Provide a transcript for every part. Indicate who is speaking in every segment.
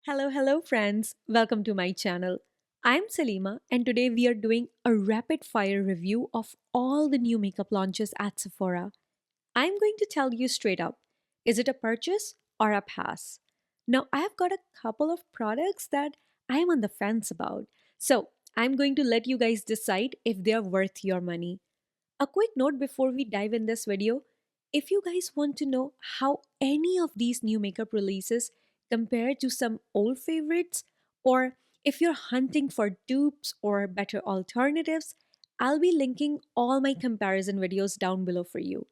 Speaker 1: Hello friends. Welcome to my channel. I'm Salima and today we are doing a rapid fire review of all the new makeup launches at Sephora. I'm going to tell you straight up, is it a purchase or a pass? Now, I've got a couple of products that I'm on the fence about. So, I'm going to let you guys decide if they're worth your money. A quick note before we dive in this video, if you guys want to know how any of these new makeup releases compare to some old favorites, or if you're hunting for dupes or better alternatives, I'll be linking all my comparison videos down below for you.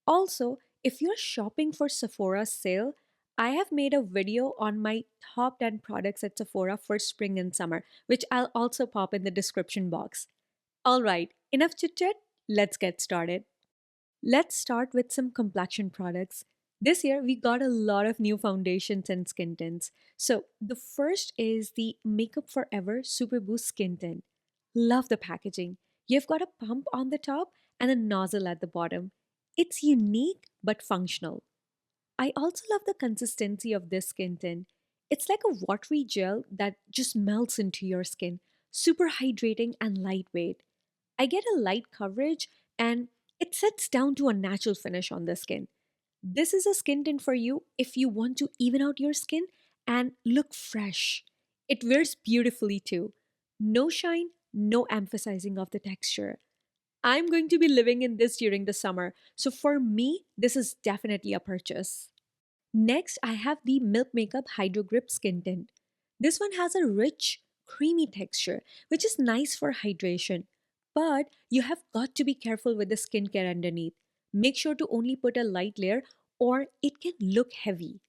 Speaker 1: Also, if you're shopping for Sephora's sale, I have made a video on my top 10 products at Sephora for spring and summer, which I'll also pop in the description box. Alright, enough chit chat, let's get started. Let's start with some complexion products. This year, we got a lot of new foundations and skin tints. So, the first is the Makeup Forever Super Boost Skin Tint. Love the packaging. You've got a pump on the top and a nozzle at the bottom. It's unique but functional. I also love the consistency of this skin tint. It's like a watery gel that just melts into your skin, super hydrating and lightweight. I get a light coverage and it sets down to a natural finish on the skin. This is a skin tint for you if you want to even out your skin and look fresh. It wears beautifully too. No shine, no emphasizing of the texture. I'm going to be living in this during the summer, so for me, this is definitely a purchase. Next, I have the Milk Makeup Hydro Grip Skin Tint. This one has a rich, creamy texture, which is nice for hydration. But you have got to be careful with the skincare underneath. Make sure to only put a light layer or it can look heavy.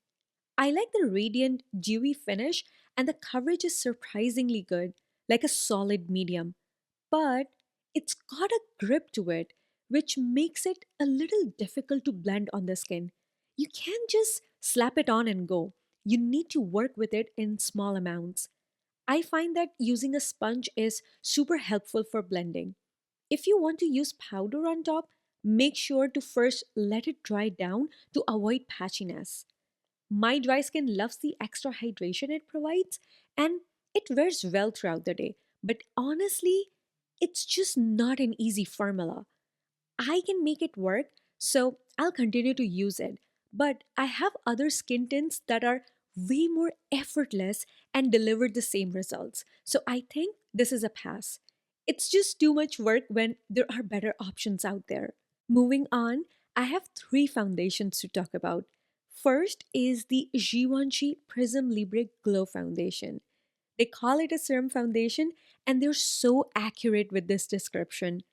Speaker 1: I like the radiant, dewy finish, and the coverage is surprisingly good, like a solid medium. But it's got a grip to it, which makes it a little difficult to blend on the skin. You can't just slap it on and go. You need to work with it in small amounts. I find that using a sponge is super helpful for blending. If you want to use powder on top, make sure to first let it dry down to avoid patchiness. My dry skin loves the extra hydration it provides and it wears well throughout the day. But honestly, it's just not an easy formula. I can make it work, so I'll continue to use it. But I have other skin tints that are way more effortless and deliver the same results. So I think this is a pass. It's just too much work when there are better options out there. Moving on, I have three foundations to talk about. First is the Givenchy Prism Libre Glow Foundation. They call it a serum foundation, and they're so accurate with this description.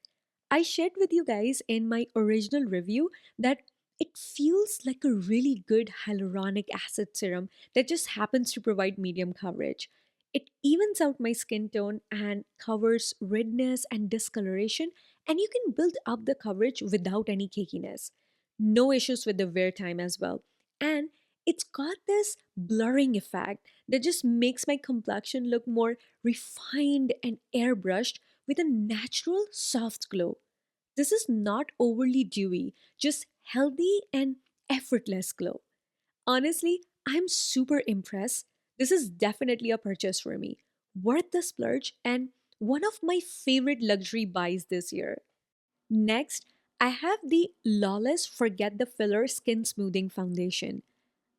Speaker 1: I shared with you guys in my original review that it feels like a really good hyaluronic acid serum that just happens to provide medium coverage. It evens out my skin tone and covers redness and discoloration, and you can build up the coverage without any cakiness. No issues with the wear time as well. And it's got this blurring effect that just makes my complexion look more refined and airbrushed with a natural soft glow. This is not overly dewy, just healthy and effortless glow. Honestly, I'm super impressed. This is definitely a purchase for me. Worth the splurge and one of my favorite luxury buys this year. Next, I have the LAWLESS Forget the Filler Skin Smoothing Foundation.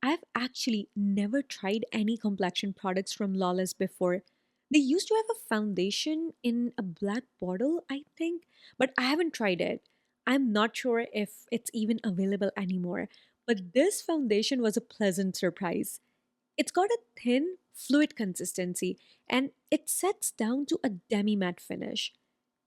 Speaker 1: I've actually never tried any complexion products from LAWLESS before. They used to have a foundation in a black bottle, I think, but I haven't tried it. I'm not sure if it's even available anymore, but this foundation was a pleasant surprise. It's got a thin, fluid consistency and it sets down to a demi matte finish.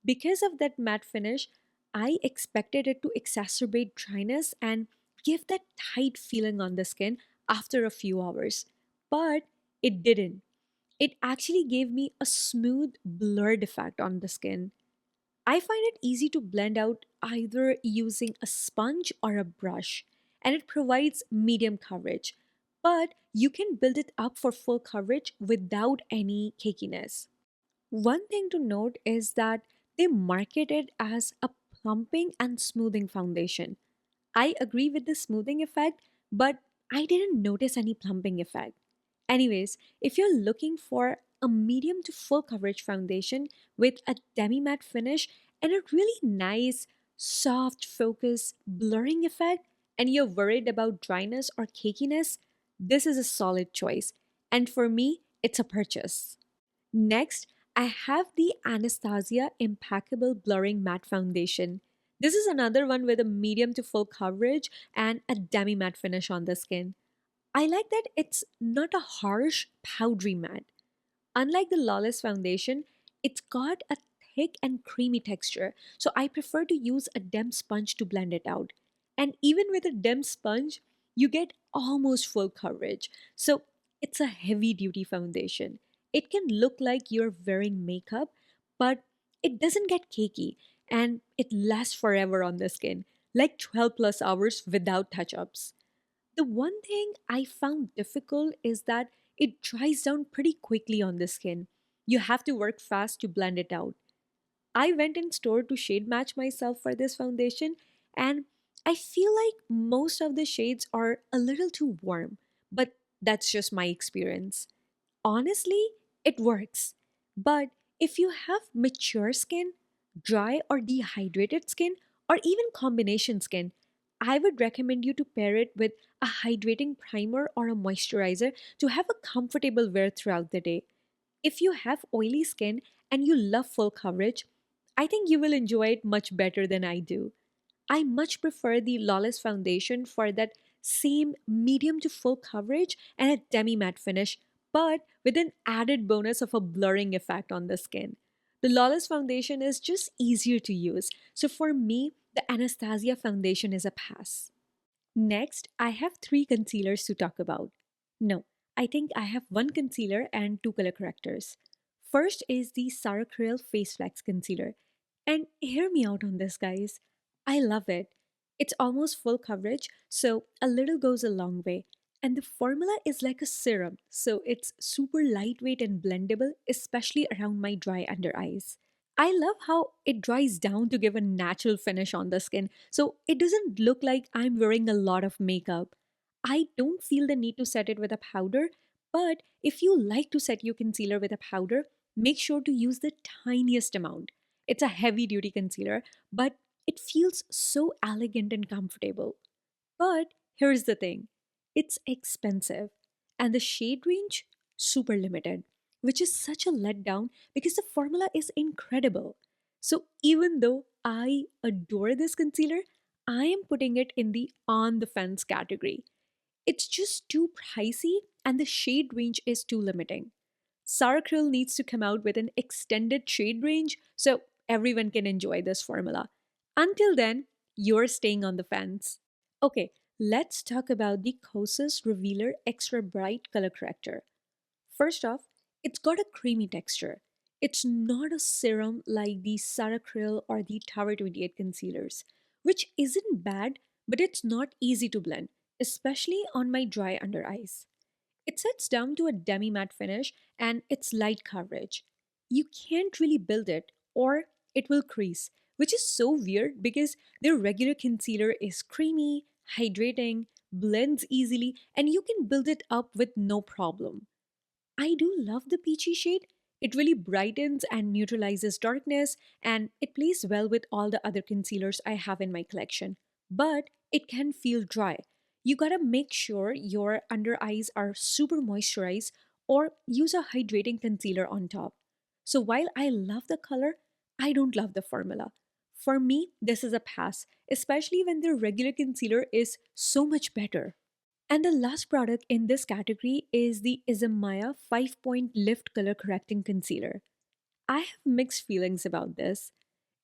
Speaker 1: Because of that matte finish, I expected it to exacerbate dryness and give that tight feeling on the skin after a few hours. But it didn't. It actually gave me a smooth, blurred effect on the skin. I find it easy to blend out either using a sponge or a brush, and it provides medium coverage. But you can build it up for full coverage without any cakiness. One thing to note is that they market it as a plumping and smoothing foundation. I agree with the smoothing effect, but I didn't notice any plumping effect. Anyways, if you're looking for a medium to full coverage foundation with a demi matte finish and a really nice, soft focus blurring effect, and you're worried about dryness or cakiness, this is a solid choice. And for me, it's a purchase. Next, I have the Anastasia Impeccable Blurring Matte Foundation. This is another one with a medium to full coverage and a demi matte finish on the skin. I like that it's not a harsh, powdery matte. Unlike the Lawless foundation, it's got a thick and creamy texture, so I prefer to use a damp sponge to blend it out. And even with a damp sponge, you get almost full coverage. So it's a heavy duty foundation. It can look like you're wearing makeup, but it doesn't get cakey and it lasts forever on the skin, like 12 plus hours without touch ups. The one thing I found difficult is that it dries down pretty quickly on the skin. You have to work fast to blend it out. I went in store to shade match myself for this foundation and I feel like most of the shades are a little too warm, but that's just my experience. Honestly, it works. But if you have mature skin, dry or dehydrated skin, or even combination skin, I would recommend you to pair it with a hydrating primer or a moisturizer to have a comfortable wear throughout the day. If you have oily skin and you love full coverage, I think you will enjoy it much better than I do. I much prefer the Lawless foundation for that same medium to full coverage and a demi matte finish, but with an added bonus of a blurring effect on the skin. The Lawless foundation is just easier to use, so for me, the Anastasia foundation is a pass. Next, I have three concealers to talk about. No, I think I have one concealer and two color correctors. First is the Creal Face Flex Concealer. And hear me out on this, guys. I love it. It's almost full coverage, so a little goes a long way. And the formula is like a serum, so it's super lightweight and blendable, especially around my dry under eyes. I love how it dries down to give a natural finish on the skin, so it doesn't look like I'm wearing a lot of makeup. I don't feel the need to set it with a powder, but if you like to set your concealer with a powder, make sure to use the tiniest amount. It's a heavy duty concealer, but it feels so elegant and comfortable. But here's the thing, it's expensive, and the shade range, super limited, which is such a letdown because the formula is incredible. So, even though I adore this concealer, I am putting it in the on the fence category. It's just too pricey, and the shade range is too limiting. Sarkryl needs to come out with an extended shade range so everyone can enjoy this formula. Until then, you're staying on the fence. Okay, let's talk about the Kosas Revealer Extra Bright Color Corrector. First off, it's got a creamy texture. It's not a serum like the Ceracril or the Tower 28 concealers, which isn't bad, but it's not easy to blend, especially on my dry under eyes. It sets down to a demi matte finish and it's light coverage. You can't really build it or it will crease, which is so weird because their regular concealer is creamy, hydrating, blends easily, and you can build it up with no problem. I do love the peachy shade. It really brightens and neutralizes darkness, and it plays well with all the other concealers I have in my collection. But it can feel dry. You gotta make sure your under eyes are super moisturized or use a hydrating concealer on top. So while I love the color, I don't love the formula. For me, this is a pass, especially when their regular concealer is so much better. And the last product in this category is the ISAMAYA 5-Point Lift Color Correcting Concealer. I have mixed feelings about this.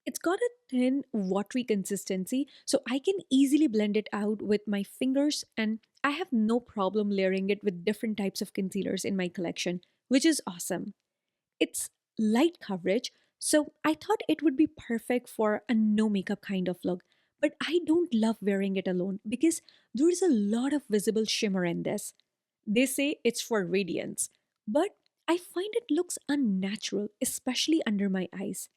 Speaker 1: It's got a thin, watery consistency, so I can easily blend it out with my fingers, and I have no problem layering it with different types of concealers in my collection, which is awesome. It's light coverage, so I thought it would be perfect for a no makeup kind of look. But I don't love wearing it alone because there is a lot of visible shimmer in this. They say it's for radiance, but I find it looks unnatural, especially under my eyes.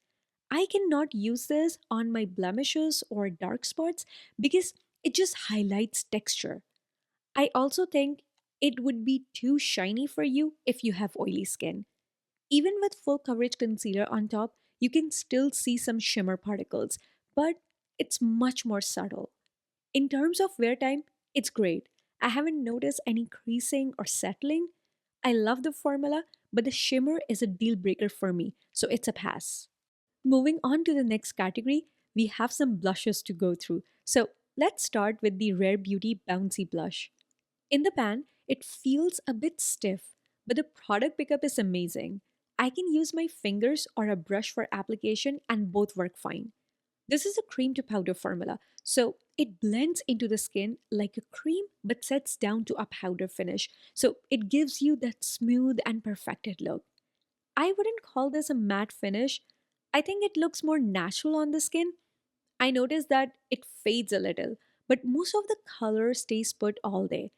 Speaker 1: I cannot use this on my blemishes or dark spots because it just highlights texture. I also think It would be too shiny for you if you have oily skin. Even with full coverage concealer on top, you can still see some shimmer particles, but it's much more subtle. In terms of wear time, it's great. I haven't noticed any creasing or settling. I love the formula, but the shimmer is a deal breaker for me, so it's a pass. Moving on to the next category, we have some blushes to go through. So let's start with the Rare Beauty Bouncy Blush. In the pan, it feels a bit stiff, but the product pickup is amazing. I can use my fingers or a brush for application and both work fine. This is a cream to powder formula, so it blends into the skin like a cream but sets down to a powder finish. So it gives you that smooth and perfected look. I wouldn't call this a matte finish. I think it looks more natural on the skin. I noticed that it fades a little, but most of the color stays put all day.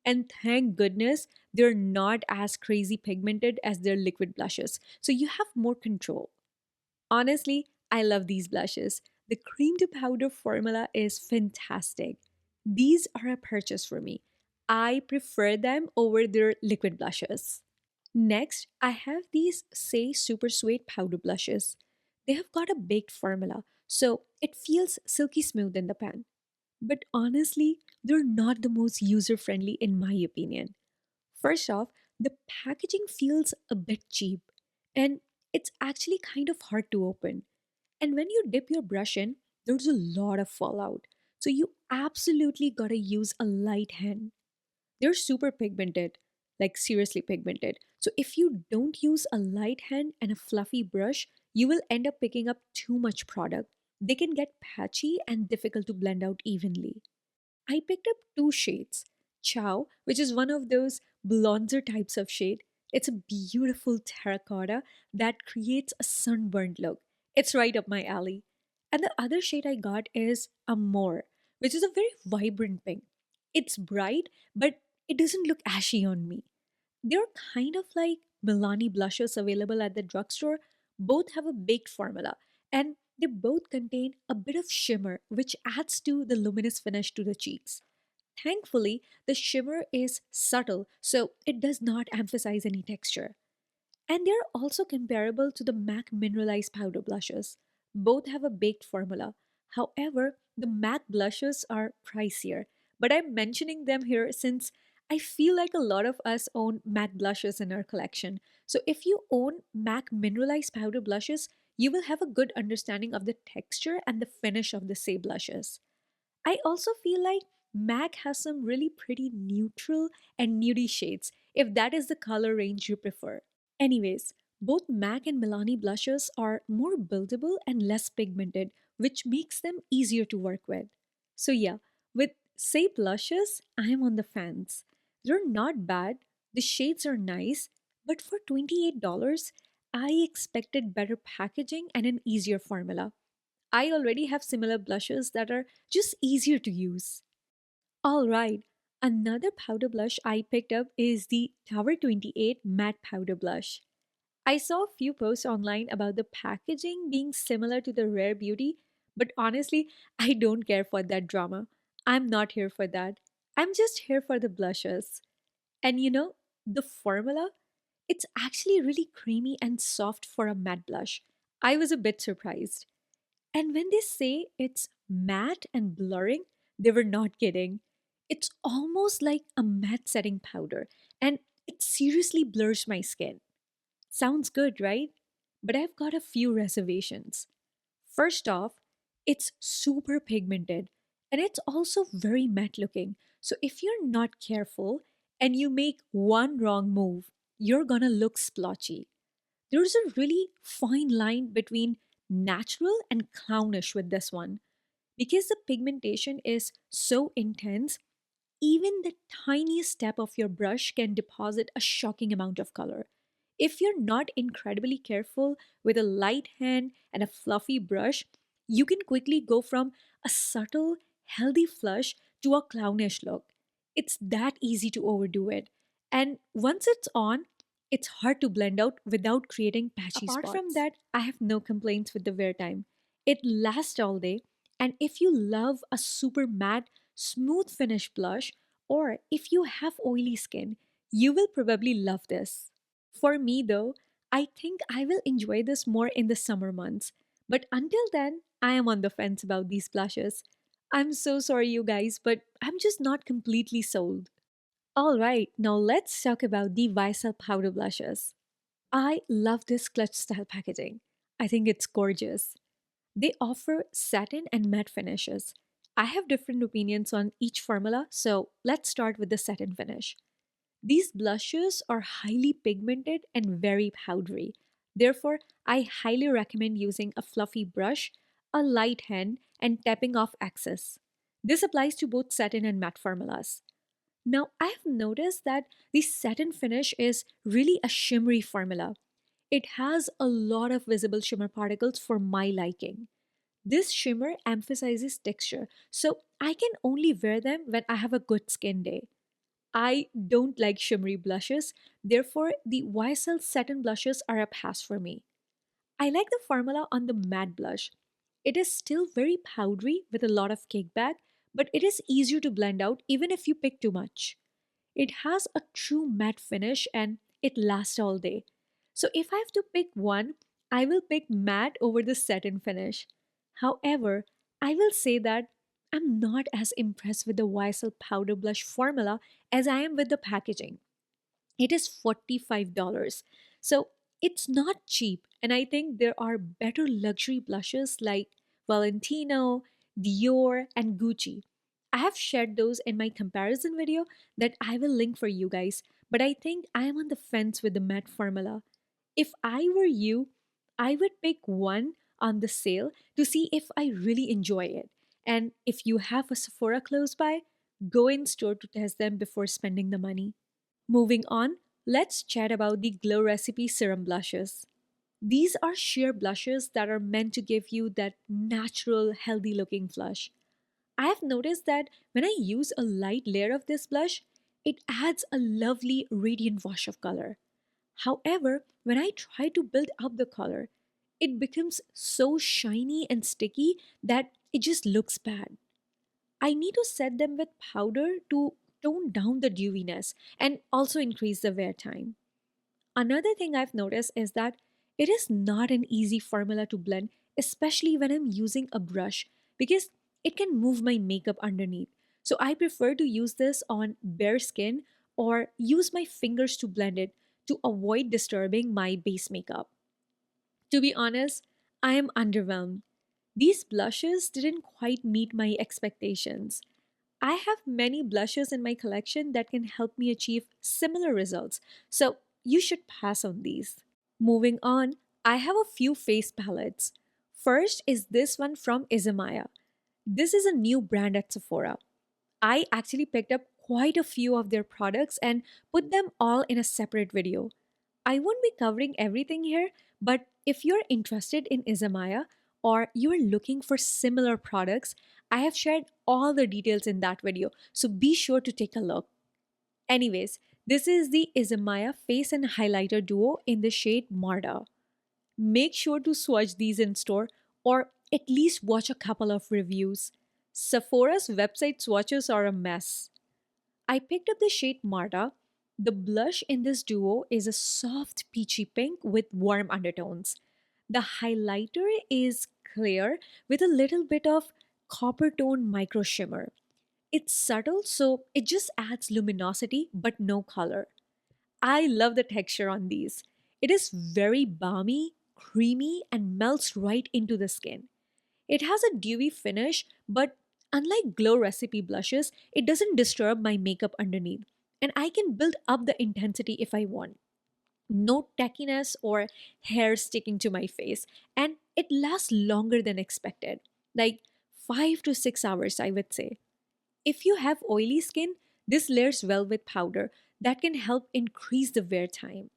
Speaker 1: And thank goodness they're not as crazy pigmented as their liquid blushes, so you have more control. Honestly, I love these blushes. The cream to powder formula is fantastic. These are a purchase for me. I prefer them over their liquid blushes. Next, I have these Saie SuperSuede powder blushes. They have got a baked formula, so it feels silky smooth in the pan. But honestly, they're not the most user friendly in my opinion. First off, the packaging feels a bit cheap, and it's actually kind of hard to open. And when you dip your brush in, there's a lot of fallout. So you absolutely gotta use a light hand. They're super pigmented, like seriously pigmented. So if you don't use a light hand and a fluffy brush, you will end up picking up too much product. They can get patchy and difficult to blend out evenly. I picked up two shades. Ciao, which is one of those bronzer types of shade. It's a beautiful terracotta that creates a sunburned look. It's right up my alley. And the other shade I got is Amore, which is a very vibrant pink. It's bright, but it doesn't look ashy on me. They're kind of like Milani blushes available at the drugstore. Both have a baked formula, and they both contain a bit of shimmer, which adds to the luminous finish to the cheeks. Thankfully, the shimmer is subtle, so it does not emphasize any texture. And they're also comparable to the MAC Mineralized Powder blushes. Both have a baked formula. However, the MAC blushes are pricier. But I'm mentioning them here since I feel like a lot of us own MAC blushes in our collection. So if you own MAC Mineralized Powder blushes, you will have a good understanding of the texture and the finish of the Saie blushes. I also feel like MAC has some really pretty neutral and nudie shades, if that is the color range you prefer. Anyways, both MAC and Milani blushes are more buildable and less pigmented, which makes them easier to work with. So, yeah, with Say blushes, I am on the fence. They're not bad, the shades are nice, but for $28, I expected better packaging and an easier formula. I already have similar blushes that are just easier to use. Alright, another powder blush I picked up is the Tower 28 Matte Powder Blush. I saw a few posts online about the packaging being similar to the Rare Beauty, but honestly, I don't care for that drama. I'm not here for that. I'm just here for the blushes. And the formula? It's actually really creamy and soft for a matte blush. I was a bit surprised. And when they say it's matte and blurring, they were not kidding. It's almost like a matte setting powder, and it seriously blurs my skin. Sounds good, right? But I've got a few reservations. First off, it's super pigmented and it's also very matte looking. So if you're not careful and you make one wrong move, you're gonna look splotchy. There's a really fine line between natural and clownish with this one. Because the pigmentation is so intense, even the tiniest step of your brush can deposit a shocking amount of color. If you're not incredibly careful with a light hand and a fluffy brush, you can quickly go from a subtle, healthy flush to a clownish look. It's that easy to overdo it. And once it's on, it's hard to blend out without creating patchy
Speaker 2: Apart
Speaker 1: spots.
Speaker 2: from
Speaker 1: From
Speaker 2: that,
Speaker 1: that, I have no complaints with the wear time. It lasts all day, and if you love a super matte, smooth finish blush, Or if you have oily skin, you will probably love this. For me though, I think I will enjoy this more in the summer months. But until then, I am on the fence about these blushes. I'm so sorry, you guys, but I'm just not completely sold. Alright, now let's talk about the YSL powder blushes. I love this clutch style packaging. I think it's gorgeous. They offer satin and matte finishes. I have different opinions on each formula, so let's start with the satin finish. These blushes are highly pigmented and very powdery. Therefore, I highly recommend using a fluffy brush, a light hand, and tapping off excess. This applies to both satin and matte formulas. Now, I have noticed that the satin finish is really a shimmery formula. It has a lot of visible shimmer particles for my liking. This shimmer emphasizes texture, so I can only wear them when I have a good skin day. I don't like shimmery blushes, therefore, the YSL satin blushes are a pass for me. I like the formula on the matte blush. It is still very powdery with a lot of kickback, but it is easier to blend out even if you pick too much. It has a true matte finish and it lasts all day. So if I have to pick one, I will pick matte over the satin finish. However, I will say that I'm not as impressed with the YSL powder blush formula as I am with the packaging. It is $45. So it's not cheap. And I think there are better luxury blushes like Valentino, Dior, and Gucci. I have shared those in my comparison video that I will link for you guys. But I think I am on the fence with the matte formula. If I were you, I would pick one on the sale to see if I really enjoy it. And if you have a Sephora close by, go in store to test them before spending the money. Moving on, let's chat about the Glow Recipe Serum Blushes. These are sheer blushes that are meant to give you that natural, healthy looking flush. I have noticed that when I use a light layer of this blush, it adds a lovely, radiant wash of color. However, when I try to build up the color, it becomes so shiny and sticky that it just looks bad. I need to set them with powder to tone down the dewiness and also increase the wear time. Another thing I've noticed is that it is not an easy formula to blend, especially when I'm using a brush, because it can move my makeup underneath. So I prefer to use this on bare skin or use my fingers to blend it to avoid disturbing my base makeup. To be honest, I am underwhelmed. These blushes didn't quite meet my expectations. I have many blushes in my collection that can help me achieve similar results, so you should pass on these. Moving on, I have a few face palettes. First is this one from ISAMAYA. This is a new brand at Sephora. I actually picked up quite a few of their products and put them all in a separate video. I won't be covering everything here, but if you're interested in Izamaya or you're looking for similar products, I have shared all the details in that video, so be sure to take a look. Anyways, this is the Izamaya Face and Highlighter Duo in the shade Marda. Make sure to swatch these in store or at least watch a couple of reviews. Sephora's website swatches are a mess. I picked up the shade Marta. The blush in this duo is a soft peachy pink with warm undertones. The highlighter is clear with a little bit of copper tone micro shimmer. It's subtle, so it just adds luminosity but no color. I love the texture on these. It is very balmy, creamy, and melts right into the skin. It has a dewy finish, but unlike glow recipe blushes, it doesn't disturb my makeup underneath. And I can build up the intensity if I want. No tackiness or hair sticking to my face. And it lasts longer than expected. Like 5 to 6 hours, I would say. If you have oily skin, this layers well with powder that can help increase the wear time.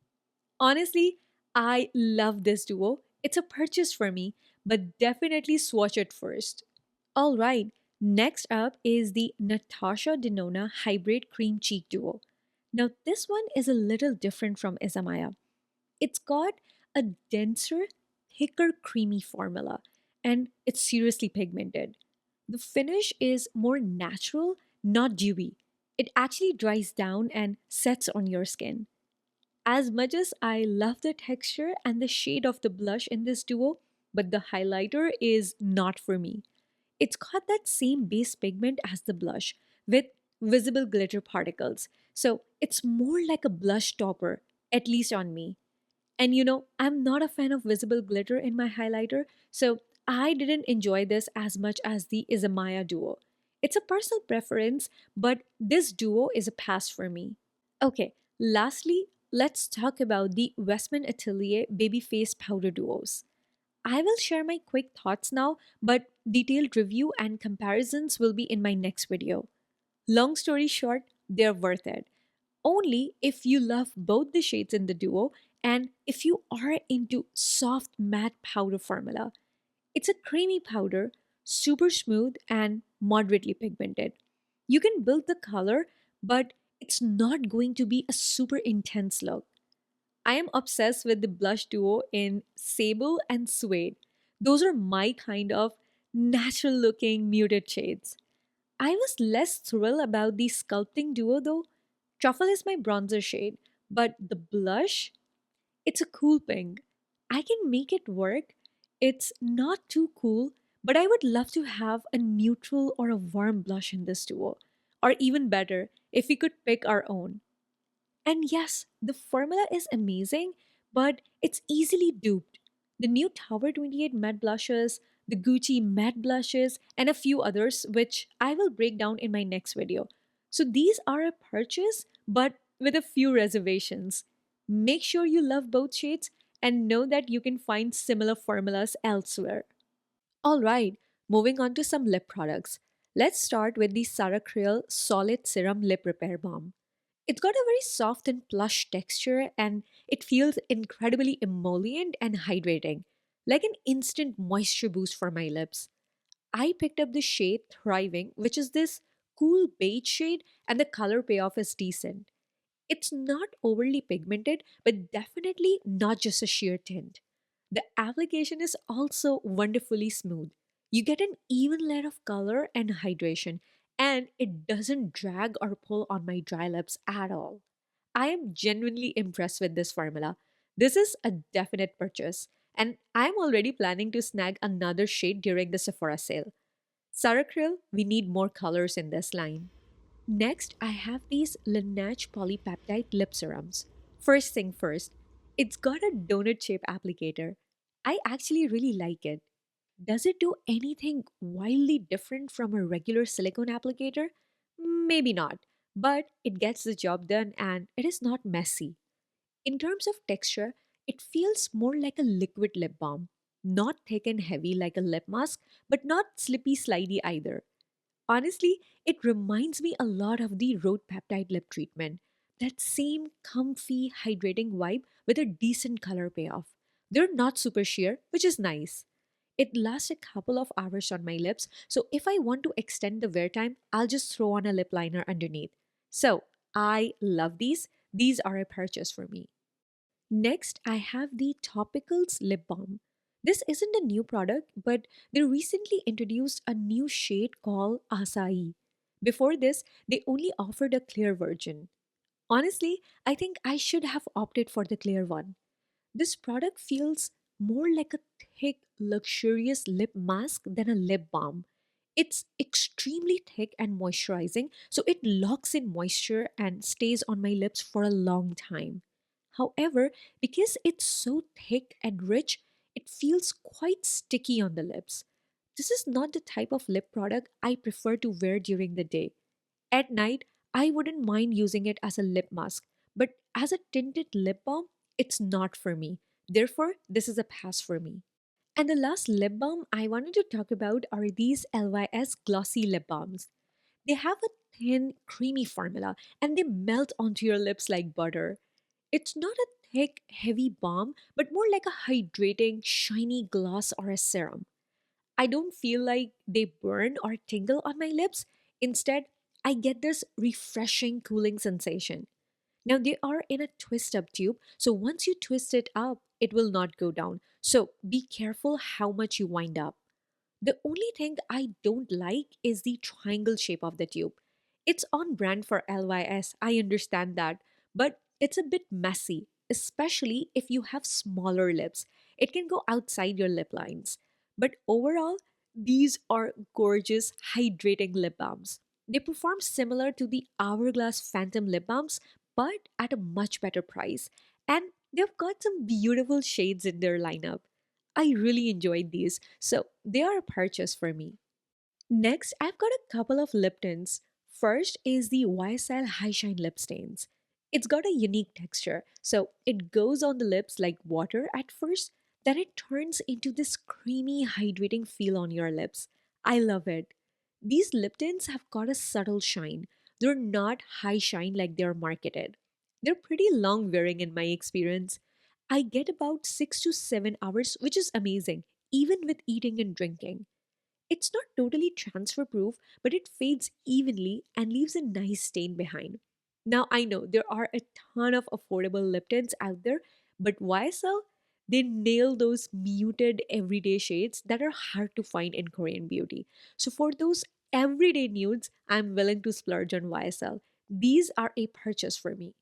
Speaker 1: Honestly, I love this duo. It's a purchase for me, but definitely swatch it first. All right, next up is the Natasha Denona Hybrid Cream Cheek Duo. Now, this one is a little different from Isamaya. It's got a denser, thicker, creamy formula, and it's seriously pigmented. The finish is more natural, not dewy. It actually dries down and sets on your skin. As much as I love the texture and the shade of the blush in this duo, but the highlighter is not for me. It's got that same base pigment as the blush with visible glitter particles. So it's more like a blush topper, at least on me. And I'm not a fan of visible glitter in my highlighter, so I didn't enjoy this as much as the ISAMAYA duo. It's a personal preference, but this duo is a pass for me. Okay, lastly, let's talk about the Westman Atelier Babyface Powder Duos. I will share my quick thoughts now, but detailed review and comparisons will be in my next video. Long story short, they're worth it. Only if you love both the shades in the duo and if you are into soft matte powder formula. It's a creamy powder, super smooth and moderately pigmented. You can build the color, but it's not going to be a super intense look. I am obsessed with the blush duo in sable and suede. Those are my kind of natural looking muted shades. I was less thrilled about the sculpting duo though. Truffle is my bronzer shade, but the blush, it's a cool pink. I can make it work. It's not too cool, but I would love to have a neutral or a warm blush in this duo. Or even better, if we could pick our own. And yes, the formula is amazing, but it's easily duped. The new Tower 28 matte blushes, the Gucci matte blushes, and a few others, which I will break down in my next video. So these are a purchase, but with a few reservations. Make sure you love both shades and know that you can find similar formulas elsewhere. All right, moving on to some lip products. Let's start with the Sarah Creal Solid Serum Lip Repair Balm. It's got a very soft and plush texture and it feels incredibly emollient and hydrating, like an instant moisture boost for my lips. I picked up the shade Thriving, which is this cool beige shade, and the color payoff is decent. It's not overly pigmented, but definitely not just a sheer tint. The application is also wonderfully smooth. You get an even layer of color and hydration, and it doesn't drag or pull on my dry lips at all. I am genuinely impressed with this formula. This is a definite purchase, and I'm already planning to snag another shade during the Sephora sale. Sarah Krill, we need more colors in this line. Next, I have these Laneige polypeptide lip serums. First thing first, it's got a donut shape applicator. I actually really like it. Does it do anything wildly different from a regular silicone applicator? Maybe not, but it gets the job done and it is not messy. In terms of texture, it feels more like a liquid lip balm. Not thick and heavy like a lip mask, but not slippy slidey either. Honestly, it reminds me a lot of the Rode Peptide lip treatment. That same comfy, hydrating vibe with a decent color payoff. They're not super sheer, which is nice. It lasts a couple of hours on my lips, so if I want to extend the wear time, I'll just throw on a lip liner underneath. So, I love these. These are a purchase for me. Next, I have the Topicals Lip Balm. This isn't a new product, but they recently introduced a new shade called Acai. Before this, they only offered a clear version. Honestly, I think I should have opted for the clear one. This product feels more like a thick, luxurious lip mask than a lip balm. It's extremely thick and moisturizing, so it locks in moisture and stays on my lips for a long time. However, because it's so thick and rich, it feels quite sticky on the lips. This is not the type of lip product I prefer to wear during the day. At night, I wouldn't mind using it as a lip mask, but as a tinted lip balm, it's not for me. Therefore, this is a pass for me. And the last lip balm I wanted to talk about are these LYS glossy lip balms. They have a thin, creamy formula and they melt onto your lips like butter. It's not a thick, heavy balm, but more like a hydrating, shiny gloss or a serum. I don't feel like they burn or tingle on my lips. Instead, I get this refreshing, cooling sensation. Now, they are in a twist up tube, so once you twist it up, it will not go down. So be careful how much you wind up. The only thing I don't like is the triangle shape of the tube. It's on brand for LYS, I understand that, but it's a bit messy, especially if you have smaller lips. It can go outside your lip lines. But overall, these are gorgeous, hydrating lip balms. They perform similar to the Hourglass Phantom lip balms, but at a much better price. And they've got some beautiful shades in their lineup. I really enjoyed these, so they are a purchase for me. Next, I've got a couple of lip tints. First is the YSL High Shine Lip Stains. It's got a unique texture, so it goes on the lips like water at first, then it turns into this creamy, hydrating feel on your lips. I love it. These lip tints have got a subtle shine. They're not high shine like they're marketed. They're pretty long wearing in my experience. I get about 6 to 7 hours, which is amazing, even with eating and drinking. It's not totally transfer proof, but it fades evenly and leaves a nice stain behind. Now, I know there are a ton of affordable lip tints out there, but YSL, they nail those muted everyday shades that are hard to find in Korean beauty. So, for those everyday nudes, I'm willing to splurge on YSL. These are a purchase for me.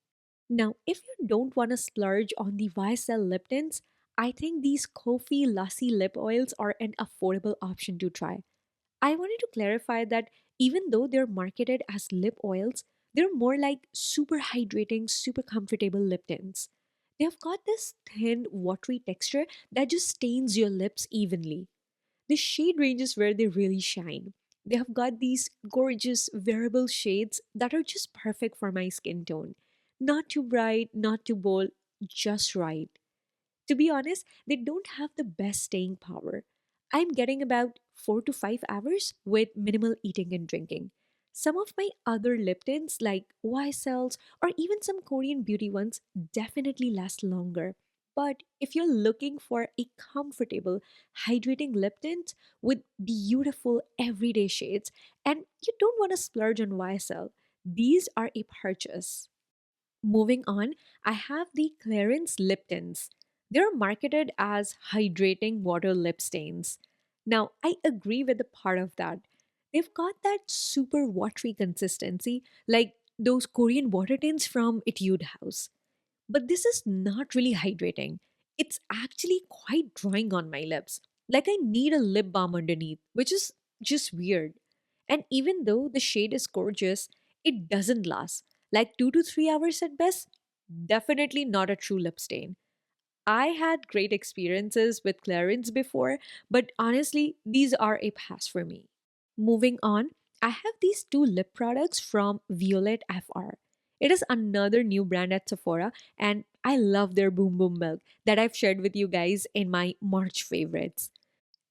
Speaker 1: Now, if you don't want to splurge on the YSL lip tints, I think these Kofi Lassi lip oils are an affordable option to try. I wanted to clarify that even though they're marketed as lip oils, they're more like super hydrating, super comfortable lip tints. They've got this thin, watery texture that just stains your lips evenly. The shade ranges where they really shine. They have got these gorgeous wearable shades that are just perfect for my skin tone. Not too bright, not too bold, just right. To be honest, they don't have the best staying power. I'm getting about 4 to 5 hours with minimal eating and drinking. Some of my other lip tints, like YSLs or even some Korean beauty ones, definitely last longer. But if you're looking for a comfortable, hydrating lip tint with beautiful everyday shades and you don't want to splurge on YSL, these are a purchase. Moving on, I have the Clarins lip tints. They're marketed as hydrating water lip stains. Now, I agree with the part of that. They've got that super watery consistency, like those Korean water tints from Etude House. But this is not really hydrating. It's actually quite drying on my lips. Like I need a lip balm underneath, which is just weird. And even though the shade is gorgeous, it doesn't last. Like 2 to 3 hours at best. Definitely not a true lip stain. I had great experiences with Clarins before, but honestly, these are a pass for me. Moving on, I have these two lip products from Violet FR. It is another new brand at Sephora, and I love their Boom Boom Milk that I've shared with you guys in my March favorites.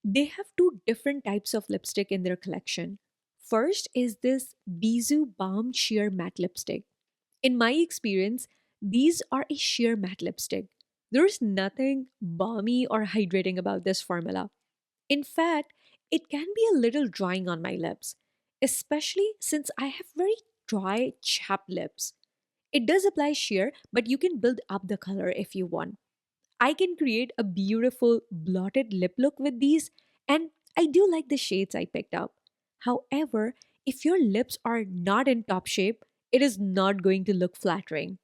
Speaker 1: They have two different types of lipstick in their collection. First is this Bisou Balm Sheer Matte Lipstick. In my experience, these are a sheer matte lipstick. There's nothing balmy or hydrating about this formula. In fact, it can be a little drying on my lips, especially since I have very dry, chapped lips. It does apply sheer, but you can build up the color if you want. I can create a beautiful blotted lip look with these, and I do like the shades I picked up. However, if your lips are not in top shape, it is not going to look flattering.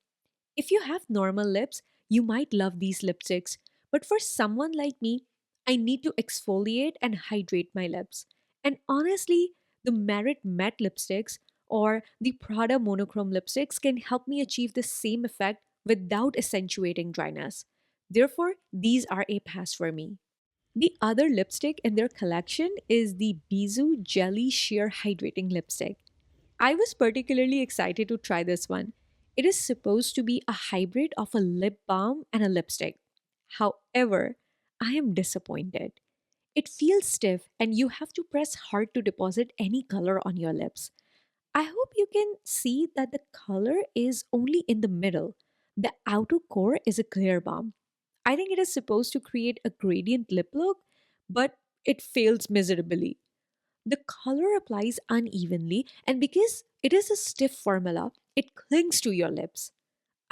Speaker 1: If you have normal lips, you might love these lipsticks, but for someone like me, I need to exfoliate and hydrate my lips. And honestly, the Merit Matte lipsticks or the Prada monochrome lipsticks can help me achieve the same effect without accentuating dryness. Therefore, these are a pass for me. The other lipstick in their collection is the Bisou Jelly Sheer Hydrating Lipstick. I was particularly excited to try this one. It is supposed to be a hybrid of a lip balm and a lipstick. However, I am disappointed. It feels stiff and you have to press hard to deposit any color on your lips. I hope you can see that the color is only in the middle. The outer core is a clear balm. I think it is supposed to create a gradient lip look, but it fails miserably. The color applies unevenly, and because it is a stiff formula, it clings to your lips.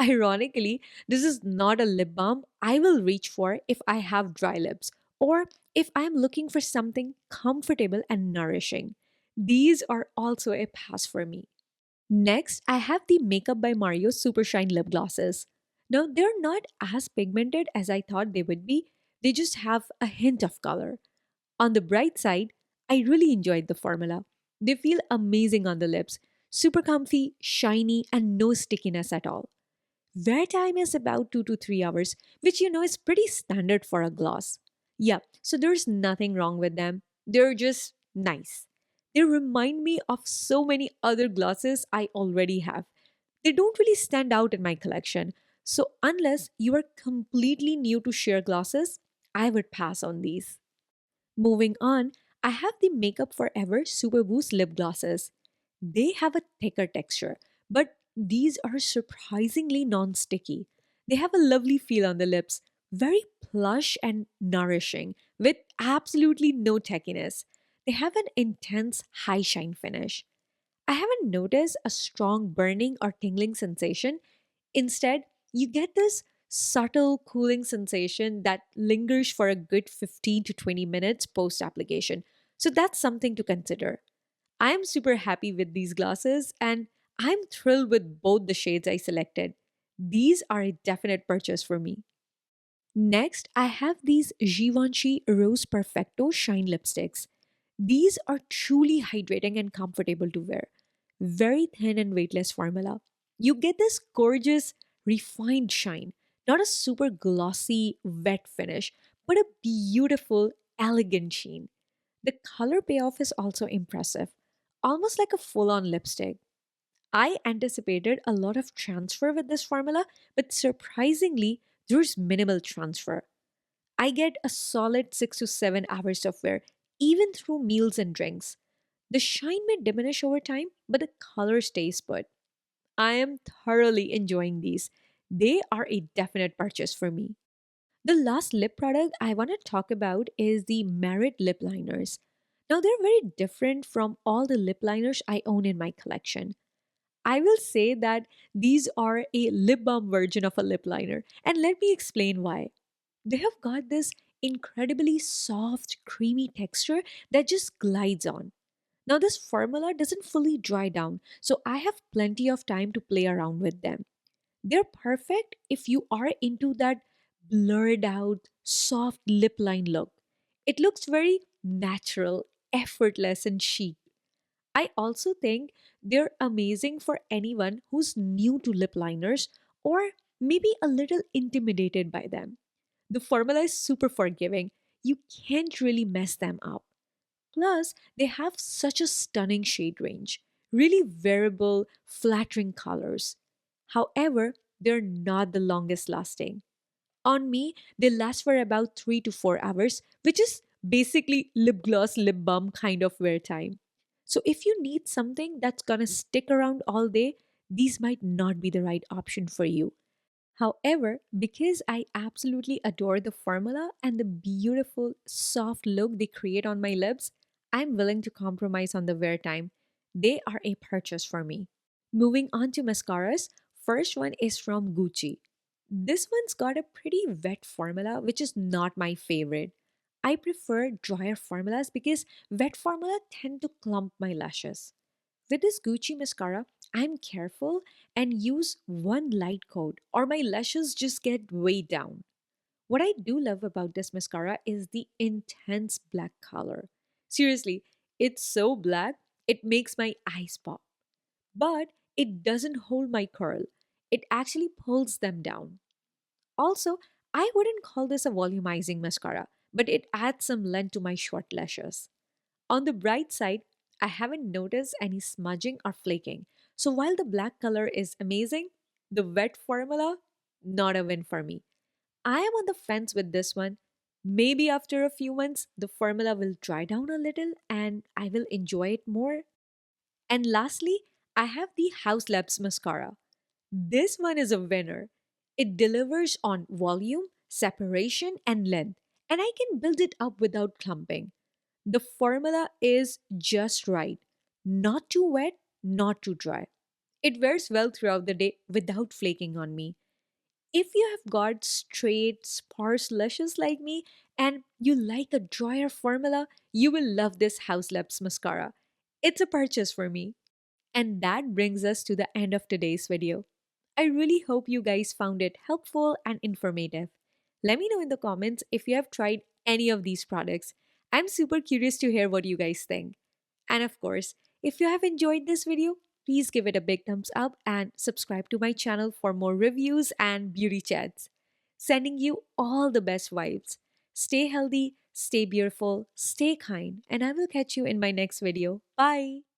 Speaker 1: Ironically, this is not a lip balm I will reach for if I have dry lips or if I am looking for something comfortable and nourishing. These are also a pass for me. Next, I have the Makeup by Mario Super Shine lip glosses. Now, they're not as pigmented as I thought they would be, they just have a hint of color. On the bright side, I really enjoyed the formula. They feel amazing on the lips, super comfy, shiny, and no stickiness at all. Wear time is about 2 to 3 hours, which is pretty standard for a gloss. Yeah, so there's nothing wrong with them. They're just nice. They remind me of so many other glosses I already have. They don't really stand out in my collection. So, unless you are completely new to sheer glosses, I would pass on these. Moving on, I have the Makeup Forever Super Boost lip glosses. They have a thicker texture, but these are surprisingly non sticky. They have a lovely feel on the lips, very plush and nourishing, with absolutely no techiness. They have an intense high shine finish. I haven't noticed a strong burning or tingling sensation. Instead, you get this subtle cooling sensation that lingers for a good 15 to 20 minutes post application. So that's something to consider. I'm super happy with these glasses and I'm thrilled with both the shades I selected. These are a definite purchase for me. Next, I have these Givenchy Rose Perfecto Shine Lipsticks. These are truly hydrating and comfortable to wear. Very thin and weightless formula. You get this gorgeous, refined shine, not a super glossy, wet finish, but a beautiful, elegant sheen. The color payoff is also impressive, almost like a full on lipstick. I anticipated a lot of transfer with this formula, but surprisingly, there's minimal transfer. I get a solid 6 to 7 hours of wear, even through meals and drinks. The shine may diminish over time, but the color stays put. I am thoroughly enjoying these. They are a definite purchase for me. The last lip product I want to talk about is the Merit lip liners. Now, they're very different from all the lip liners I own in my collection. I will say that these are a lip balm version of a lip liner, and let me explain why. They have got this incredibly soft, creamy texture that just glides on. Now, this formula doesn't fully dry down, so I have plenty of time to play around with them. They're perfect if you are into that blurred out, soft lip line look. It looks very natural, effortless, and chic. I also think they're amazing for anyone who's new to lip liners or maybe a little intimidated by them. The formula is super forgiving. You can't really mess them up. Plus, they have such a stunning shade range, really wearable, flattering colors. However, they're not the longest lasting. On me, they last for about 3 to 4 hours, which is basically lip gloss, lip balm kind of wear time. So if you need something that's gonna stick around all day, these might not be the right option for you. However, because I absolutely adore the formula and the beautiful, soft look they create on my lips, I'm willing to compromise on the wear time. They are a purchase for me. Moving on to mascaras, first one is from Gucci. This one's got a pretty wet formula, which is not my favorite. I prefer drier formulas because wet formula tend to clump my lashes. With this Gucci mascara, I'm careful and use one light coat or my lashes just get way down. What I do love about this mascara is the intense black color. Seriously, it's so black, it makes my eyes pop. But it doesn't hold my curl. It actually pulls them down. Also, I wouldn't call this a volumizing mascara, but it adds some length to my short lashes. On the bright side, I haven't noticed any smudging or flaking. So while the black color is amazing, the wet formula, not a win for me. I am on the fence with this one. Maybe after a few months, the formula will dry down a little and I will enjoy it more. And lastly, I have the House Labs mascara. This one is a winner. It delivers on volume, separation, and length, and I can build it up without clumping. The formula is just right. Not too wet, not too dry. It wears well throughout the day without flaking on me. If you have got straight, sparse lashes like me and you like a drier formula, you will love this House Labs mascara. It's a purchase for me. And that brings us to the end of today's video. I really hope you guys found it helpful and informative. Let me know in the comments if you have tried any of these products. I'm super curious to hear what you guys think. And of course, if you have enjoyed this video, please give it a big thumbs up and subscribe to my channel for more reviews and beauty chats. Sending you all the best vibes. Stay healthy, stay beautiful, stay kind, and I will catch you in my next video. Bye!